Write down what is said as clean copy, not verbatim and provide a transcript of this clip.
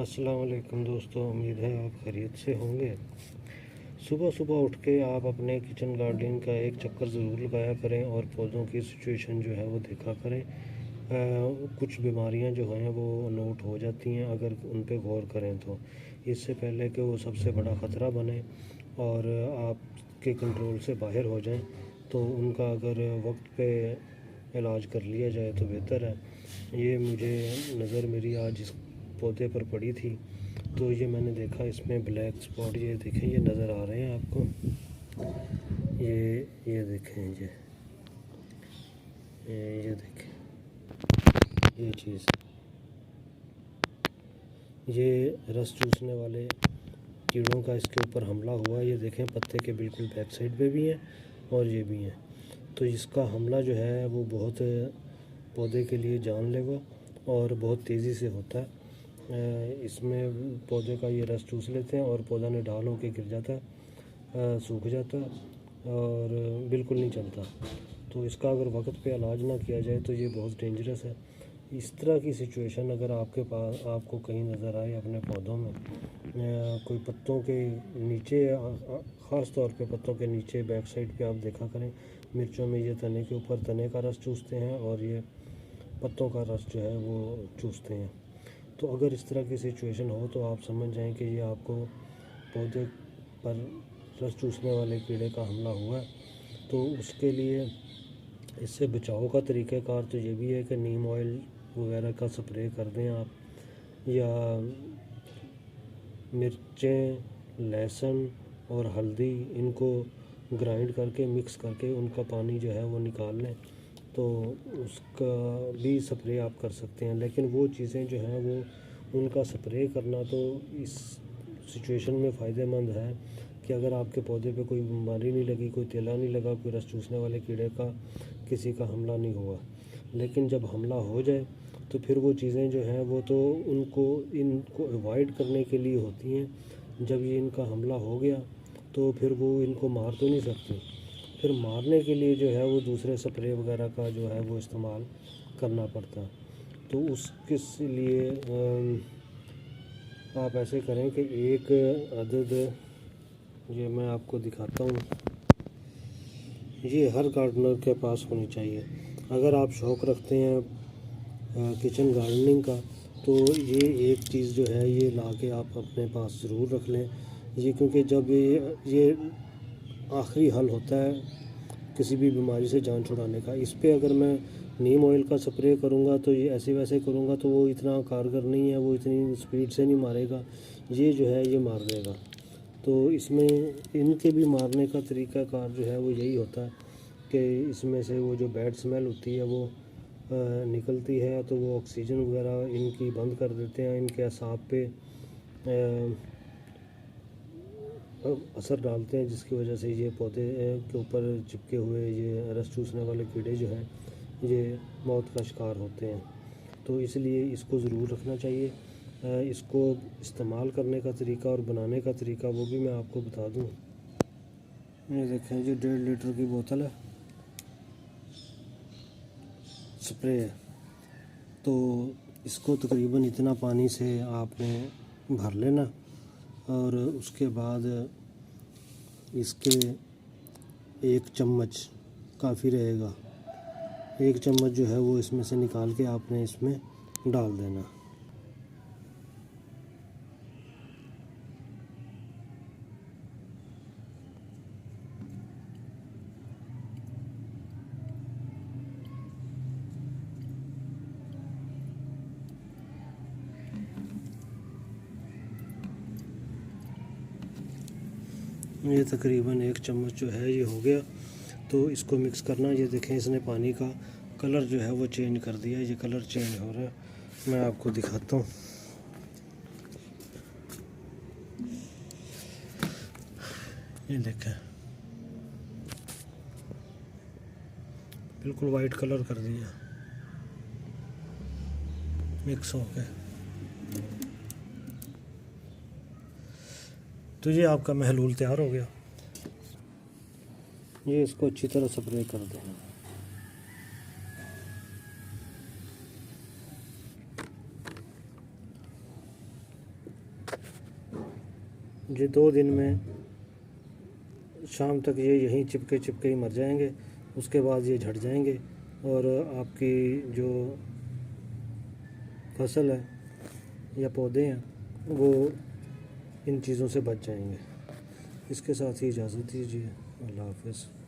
अस्सलाम वालेकुम दोस्तों, उम्मीद है आप खैरियत से होंगे। सुबह सुबह उठ के आप अपने किचन गार्डन का एक चक्कर ज़रूर लगाया करें और पौधों की सिचुएशन जो है वो देखा करें। कुछ बीमारियां जो हैं वो नोट हो जाती हैं अगर उन पे गौर करें तो। इससे पहले कि वो सबसे बड़ा ख़तरा बने और आपके कंट्रोल से बाहर हो जाएं, तो उनका अगर वक्त पे इलाज कर लिया जाए तो बेहतर है। ये मुझे नज़र मेरी आज इस पौधे पर पड़ी थी, तो ये मैंने देखा इसमें ब्लैक स्पॉट, ये देखें, ये नज़र आ रहे हैं आपको। ये देखें, ये देखें, ये चीज़, ये रस चूसने वाले कीड़ों का इसके ऊपर हमला हुआ। ये देखें, पत्ते के बिल्कुल बैक साइड पे भी हैं और ये भी हैं। तो इसका हमला जो है वो बहुत पौधे के लिए जानलेवा और बहुत तेज़ी से होता है। इसमें पौधे का ये रस चूस लेते हैं और पौधा निढाल होकर गिर जाता है, सूख जाता है और बिल्कुल नहीं चलता। तो इसका अगर वक्त पे इलाज ना किया जाए तो ये बहुत डेंजरस है। इस तरह की सिचुएशन अगर आपके पास आपको कहीं नज़र आए अपने पौधों में, कोई पत्तों के नीचे, ख़ास तौर पे पत्तों के नीचे बैक साइड पे आप देखा करें, मिर्चों में ये तने के ऊपर तने का रस चूसते हैं और ये पत्तों का रस जो है वो चूसते हैं। तो अगर इस तरह की सिचुएशन हो तो आप समझ जाएं कि ये आपको पौधे पर रस चूसने वाले कीड़े का हमला हुआ है। तो उसके लिए इससे बचाव का तरीक़ाकार तो ये भी है कि नीम ऑयल वगैरह का स्प्रे कर दें आप, या मिर्चें, लहसुन और हल्दी इनको ग्राइंड करके मिक्स करके उनका पानी जो है वो निकाल लें, तो उसका भी स्प्रे आप कर सकते हैं। लेकिन वो चीज़ें जो हैं वो उनका स्प्रे करना तो इस सिचुएशन में फ़ायदेमंद है कि अगर आपके पौधे पे कोई बीमारी नहीं लगी, कोई तेला नहीं लगा, कोई रस चूसने वाले कीड़े का किसी का हमला नहीं हुआ। लेकिन जब हमला हो जाए तो फिर वो चीज़ें जो हैं वो तो इनको अवॉइड करने के लिए होती हैं। जब ये इनका हमला हो गया तो फिर वो इनको मार तो नहीं सकती, फिर मारने के लिए जो है वो दूसरे स्प्रे वगैरह का जो है वो इस्तेमाल करना पड़ता। तो उसके लिए आप ऐसे करें कि एक अदद, ये मैं आपको दिखाता हूँ, ये हर गार्डनर के पास होनी चाहिए। अगर आप शौक़ रखते हैं किचन गार्डनिंग का, तो ये एक चीज़ जो है ये ला के आप अपने पास ज़रूर रख लें। ये क्योंकि जब ये आखिरी हल होता है किसी भी बीमारी से जान छुड़ाने का। इस पे अगर मैं नीम ऑयल का स्प्रे करूँगा तो ये ऐसे वैसे करूँगा तो वो इतना कारगर नहीं है, वो इतनी स्पीड से नहीं मारेगा। ये जो है ये मार देगा। तो इसमें इनके भी मारने का तरीक़ाकार जो है वो यही होता है कि इसमें से वो जो बैड स्मेल होती है वो निकलती है, तो वो ऑक्सीजन वगैरह इनकी बंद कर देते हैं, इनके असाब पे असर डालते हैं, जिसकी वजह से ये पौधे के ऊपर चिपके हुए ये रस चूसने वाले कीड़े जो हैं ये मौत का शिकार होते हैं। तो इसलिए इसको ज़रूर रखना चाहिए। इसको इस्तेमाल करने का तरीका और बनाने का तरीका वो भी मैं आपको बता दूं। ये देखें, ये 1.5 लीटर की बोतल है, स्प्रे है। तो इसको तकरीबन इतना पानी से आपने भर लेना और उसके बाद इसके 1 चम्मच काफ़ी रहेगा। 1 चम्मच जो है वो इसमें से निकाल के आपने इसमें डाल देना। ये तकरीबन 1 चम्मच जो है ये हो गया। तो इसको मिक्स करना। ये देखें, इसने पानी का कलर जो है वो चेंज कर दिया, ये कलर चेंज हो रहा है। मैं आपको दिखाता हूँ। ये देखें, बिल्कुल वाइट कलर कर दिया मिक्स हो के। तो ये आपका महलूल तैयार हो गया। ये इसको अच्छी तरह स्प्रे कर दें। ये 2 दिन में शाम तक ये यहीं चिपके चिपके ही मर जाएंगे। उसके बाद ये झड़ जाएंगे और आपकी जो फसल है या पौधे हैं वो इन चीज़ों से बच जाएंगे। इसके साथ ही इजाज़त दीजिए। अल्लाह हाफ़िज़।